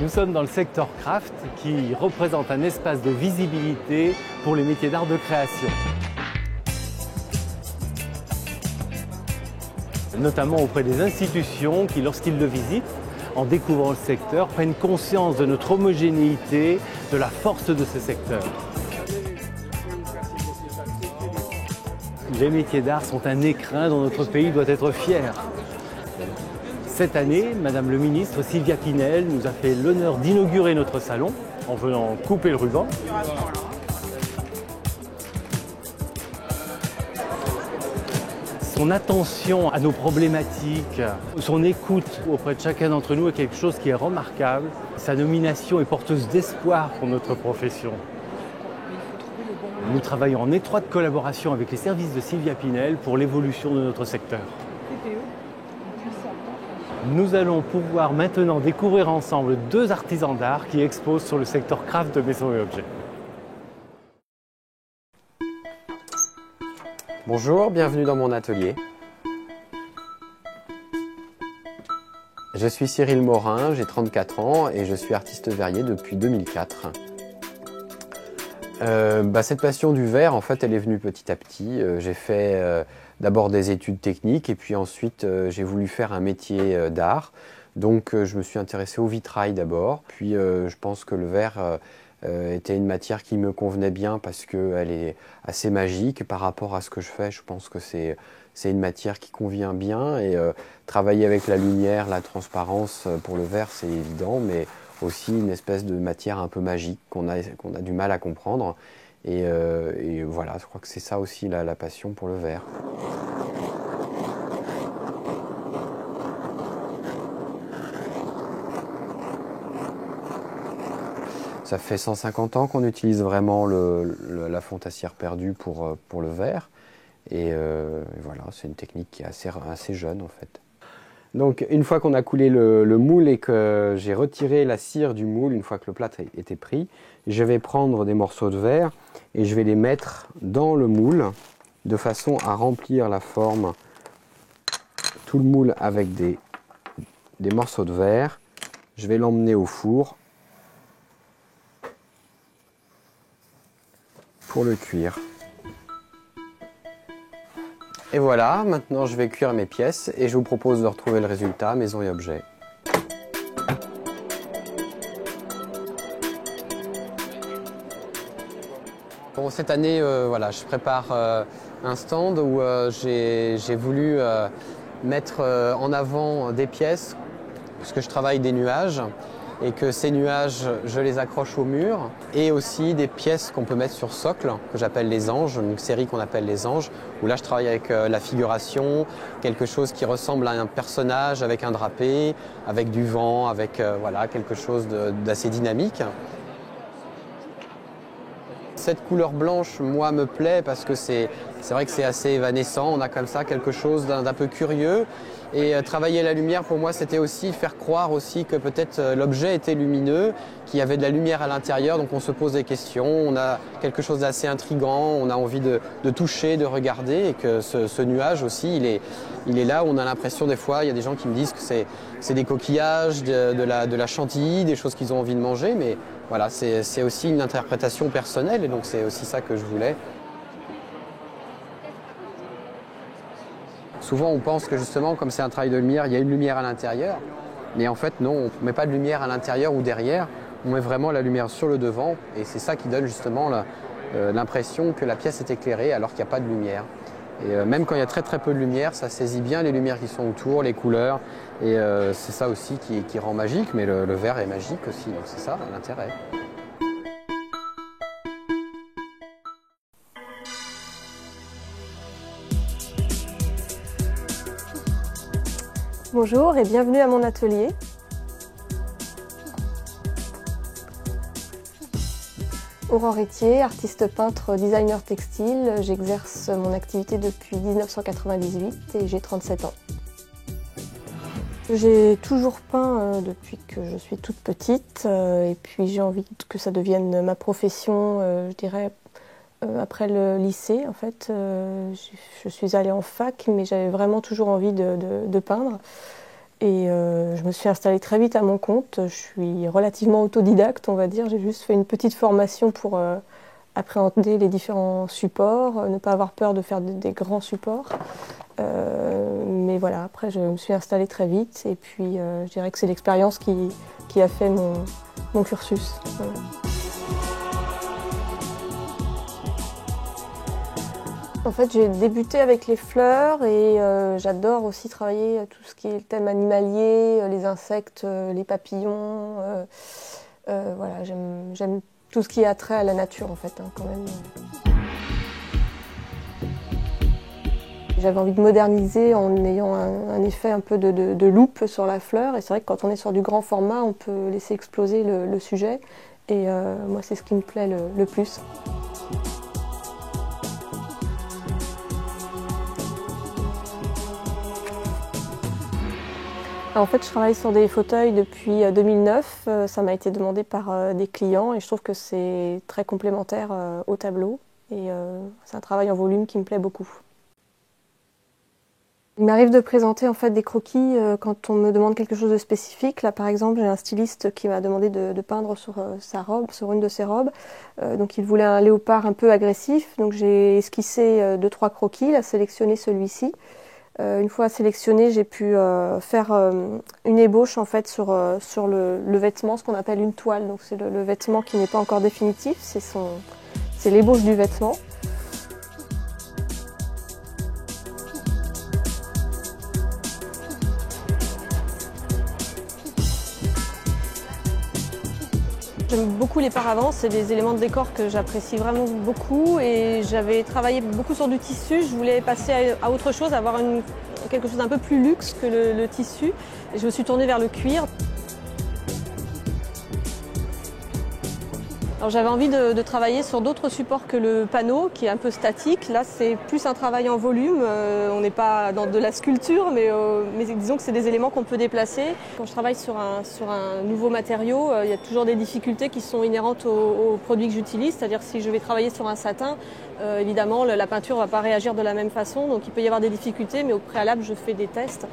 Nous sommes dans le secteur craft qui représente un espace de visibilité pour les métiers d'art de création. Notamment auprès des institutions qui, lorsqu'ils le visitent, en découvrant le secteur, prennent conscience de notre homogénéité, de la force de ce secteur. Les métiers d'art sont un écrin dont notre pays doit être fier. Cette année, Madame le ministre Sylvia Pinel nous a fait l'honneur d'inaugurer notre salon en venant couper le ruban. Son attention à nos problématiques, son écoute auprès de chacun d'entre nous est quelque chose qui est remarquable. Sa nomination est porteuse d'espoir pour notre profession. Nous travaillons en étroite collaboration avec les services de Sylvia Pinel pour l'évolution de notre secteur. Nous allons pouvoir maintenant découvrir ensemble 2 artisans d'art qui exposent sur le secteur craft de maisons et objets. Bonjour, bienvenue dans mon atelier. Je suis Cyril Morin, j'ai 34 ans et je suis artiste verrier depuis 2004. Cette passion du verre, en fait, elle est venue petit à petit. J'ai fait d'abord des études techniques et puis ensuite j'ai voulu faire un métier d'art. Donc je me suis intéressé au vitrail d'abord. Puis je pense que le verre était une matière qui me convenait bien parce qu'elle est assez magique par rapport à ce que je fais. Je pense que c'est une matière qui convient bien et travailler avec la lumière, la transparence pour le verre, c'est évident, mais aussi une espèce de matière un peu magique qu'on a du mal à comprendre. Et voilà, je crois que c'est ça aussi la passion pour le verre. Ça fait 150 ans qu'on utilise vraiment la fonte à cire perdue pour le verre. Et voilà, c'est une technique qui est assez jeune en fait. Donc une fois qu'on a coulé le moule et que j'ai retiré la cire du moule, une fois que le plâtre était pris, je vais prendre des morceaux de verre et je vais les mettre dans le moule de façon à remplir la forme, tout le moule avec des morceaux de verre. Je vais l'emmener au four pour le cuire. Et voilà, maintenant je vais cuire mes pièces et je vous propose de retrouver le résultat, maison et objets. Bon, cette année, voilà, je prépare un stand où j'ai voulu mettre en avant des pièces, parce que je travaille des nuages, et que ces nuages, je les accroche au mur, et aussi des pièces qu'on peut mettre sur socle, que j'appelle les anges, une série qu'on appelle les anges, où là je travaille avec la figuration, quelque chose qui ressemble à un personnage avec un drapé, avec du vent, avec voilà, quelque chose d'assez dynamique. Cette couleur blanche, moi, me plaît parce que c'est vrai que c'est assez évanescent, on a comme ça quelque chose d'un peu curieux. Et travailler la lumière, pour moi, c'était aussi faire croire aussi que peut-être l'objet était lumineux, qu'il y avait de la lumière à l'intérieur, donc on se pose des questions, on a quelque chose d'assez intriguant, on a envie de toucher, de regarder, et que ce nuage aussi, il est là où on a l'impression des fois, il y a des gens qui me disent que c'est des coquillages, de la chantilly, des choses qu'ils ont envie de manger, mais voilà, c'est aussi une interprétation personnelle, et donc c'est aussi ça que je voulais. Souvent, on pense que justement, comme c'est un travail de lumière, il y a une lumière à l'intérieur. Mais en fait, non, on ne met pas de lumière à l'intérieur ou derrière. On met vraiment la lumière sur le devant. Et c'est ça qui donne justement l'impression que la pièce est éclairée alors qu'il n'y a pas de lumière. Et même quand il y a très très peu de lumière, ça saisit bien les lumières qui sont autour, les couleurs. Et c'est ça aussi qui rend magique. Mais le verre est magique aussi. Donc c'est ça l'intérêt. Bonjour et bienvenue à mon atelier. Aurore Etier, artiste peintre, designer textile. J'exerce mon activité depuis 1998 et j'ai 37 ans. J'ai toujours peint depuis que je suis toute petite et puis j'ai envie que ça devienne ma profession, je dirais, après le lycée. En fait, je suis allée en fac, mais j'avais vraiment toujours envie de peindre. Et je me suis installée très vite à mon compte. Je suis relativement autodidacte, on va dire. J'ai juste fait une petite formation pour appréhender les différents supports, ne pas avoir peur de faire des grands supports. Mais voilà, après je me suis installée très vite et puis je dirais que c'est l'expérience qui a fait mon cursus. Voilà. En fait, j'ai débuté avec les fleurs et j'adore aussi travailler tout ce qui est le thème animalier, les insectes, les papillons. Voilà, j'aime tout ce qui est attrait à la nature en fait, hein, quand même. J'avais envie de moderniser en ayant un effet un peu de loupe sur la fleur. Et c'est vrai que quand on est sur du grand format, on peut laisser exploser le sujet. Et moi, c'est ce qui me plaît le plus. En fait, je travaille sur des fauteuils depuis 2009. Ça m'a été demandé par des clients et je trouve que c'est très complémentaire au tableau. Et c'est un travail en volume qui me plaît beaucoup. Il m'arrive de présenter en fait des croquis quand on me demande quelque chose de spécifique. Là, par exemple, j'ai un styliste qui m'a demandé de peindre sur sa robe, sur une de ses robes. Donc, il voulait un léopard un peu agressif. Donc, j'ai esquissé 2-3 croquis, il a sélectionné celui-ci. Une fois sélectionné, j'ai pu faire une ébauche en fait sur le vêtement, ce qu'on appelle une toile. Donc, c'est le vêtement qui n'est pas encore définitif, c'est l'ébauche du vêtement. J'aime beaucoup les paravents, c'est des éléments de décor que j'apprécie vraiment beaucoup et j'avais travaillé beaucoup sur du tissu, je voulais passer à autre chose, avoir quelque chose d'un peu plus luxe que le tissu et je me suis tournée vers le cuir. Alors j'avais envie de travailler sur d'autres supports que le panneau qui est un peu statique. Là c'est plus un travail en volume, on n'est pas dans de la sculpture mais disons que c'est des éléments qu'on peut déplacer. Quand je travaille sur un nouveau matériau, il y a toujours des difficultés qui sont inhérentes aux produits que j'utilise. C'est-à-dire si je vais travailler sur un satin, évidemment la peinture ne va pas réagir de la même façon, donc il peut y avoir des difficultés mais au préalable je fais des tests.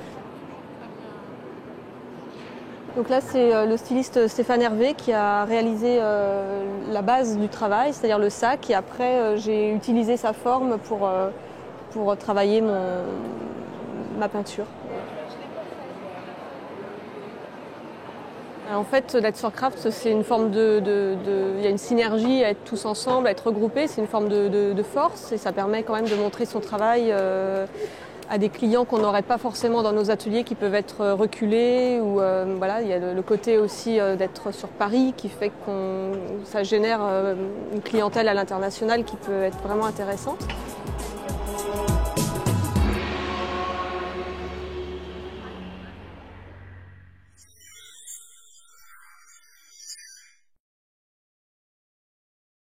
Donc là, c'est le styliste Stéphane Hervé qui a réalisé la base du travail, c'est-à-dire le sac. Et après, j'ai utilisé sa forme pour travailler ma peinture. En fait, Let's for Craft, c'est une forme il y a une synergie à être tous ensemble, à être regroupés. C'est une forme de force et ça permet quand même de montrer son travail à des clients qu'on n'aurait pas forcément dans nos ateliers qui peuvent être reculés. Ou, voilà, il y a le côté aussi d'être sur Paris qui fait que ça génère une clientèle à l'international qui peut être vraiment intéressante.